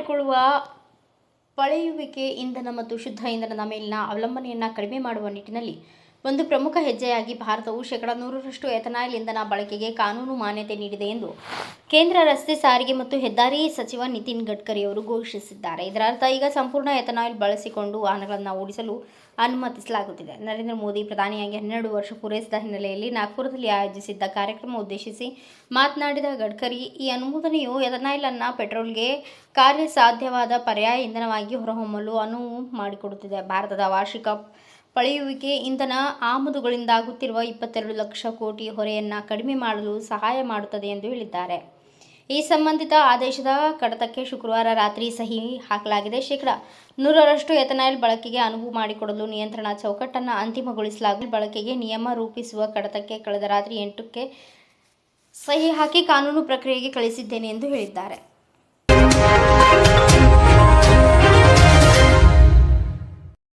ಮಾಡಿಕೊಳ್ಳುವ ಪಳೆಯುವಿಕೆ ಇಂಧನ ಮತ್ತು ಶುದ್ಧ ಇಂಧನದ ಮೇಲಿನ ಅವಲಂಬನೆಯನ್ನು ಕಡಿಮೆ ಮಾಡುವ ನಿಟ್ಟಿನಲ್ಲಿ ಒಂದು ಪ್ರಮುಖ ಹೆಜ್ಜೆಯಾಗಿ ಭಾರತವು 100% ಎಥನಾಲ್ ಇಂಧನ ಬಳಕೆಗೆ ಕಾನೂನು ಮಾನ್ಯತೆ ನೀಡಿದೆ ಎಂದು ಕೇಂದ್ರ ರಸ್ತೆ ಸಾರಿಗೆ ಮತ್ತು ಹೆದ್ದಾರಿ ಸಚಿವ ನಿತಿನ್ ಗಡ್ಕರಿ ಅವರು ಘೋಷಿಸಿದ್ದಾರೆ. ಇದರರ್ಥ ಈಗ ಸಂಪೂರ್ಣ ಎಥನಾಲ್ ಬಳಸಿಕೊಂಡು ವಾಹನಗಳನ್ನು ಓಡಿಸಲು ಅನುಮತಿಸಲಾಗುತ್ತಿದೆ. ನರೇಂದ್ರ ಮೋದಿ ಪ್ರಧಾನಿಯಾಗಿ 12 ವರ್ಷ ಪೂರೈಸಿದ ಹಿನ್ನೆಲೆಯಲ್ಲಿ ನಾಗ್ಪುರದಲ್ಲಿ ಆಯೋಜಿಸಿದ್ದ ಕಾರ್ಯಕ್ರಮ ಉದ್ದೇಶಿಸಿ ಮಾತನಾಡಿದ ಗಡ್ಕರಿ, ಈ ಅನುಮೋದನೆಯು ಎಥನಾಲ್ ಅನ್ನು ಪೆಟ್ರೋಲ್ಗೆ ಕಾರ್ಯಸಾಧ್ಯವಾದ ಪರ್ಯಾಯ ಇಂಧನವಾಗಿ ಹೊರಹೊಮ್ಮಲು ಅನುವು ಮಾಡಿಕೊಡುತ್ತಿದೆ. ಭಾರತದ ವಾರ್ಷಿಕ ಪಳೆಯುವಿಕೆ ಇಂಧನ ಆಮದುಗಳಿಂದಾಗುತ್ತಿರುವ 22 ಲಕ್ಷ ಕೋಟಿ ಹೊರೆಯನ್ನು ಕಡಿಮೆ ಮಾಡಲು ಸಹಾಯ ಮಾಡುತ್ತದೆ ಎಂದು ಹೇಳಿದ್ದಾರೆ. ಈ ಸಂಬಂಧಿತ ಆದೇಶದ ಕಡತಕ್ಕೆ ಶುಕ್ರವಾರ ರಾತ್ರಿ ಸಹಿ ಹಾಕಲಾಗಿದೆ. 100% ಎಥನಾಲ್ ಬಳಕೆಗೆ ಅನುವು ಮಾಡಿಕೊಡಲು ನಿಯಂತ್ರಣ ಚೌಕಟ್ಟನ್ನು ಅಂತಿಮಗೊಳಿಸಲಾಗುವುದು. ಬಳಕೆಗೆ ನಿಯಮ ರೂಪಿಸುವ ಕಡತಕ್ಕೆ ಕಳೆದ ರಾತ್ರಿ 8ಕ್ಕೆ ಸಹಿ ಹಾಕಿ ಕಾನೂನು ಪ್ರಕ್ರಿಯೆಗೆ ಕಳುಹಿಸಿದ್ದೇನೆ ಎಂದು ಹೇಳಿದ್ದಾರೆ.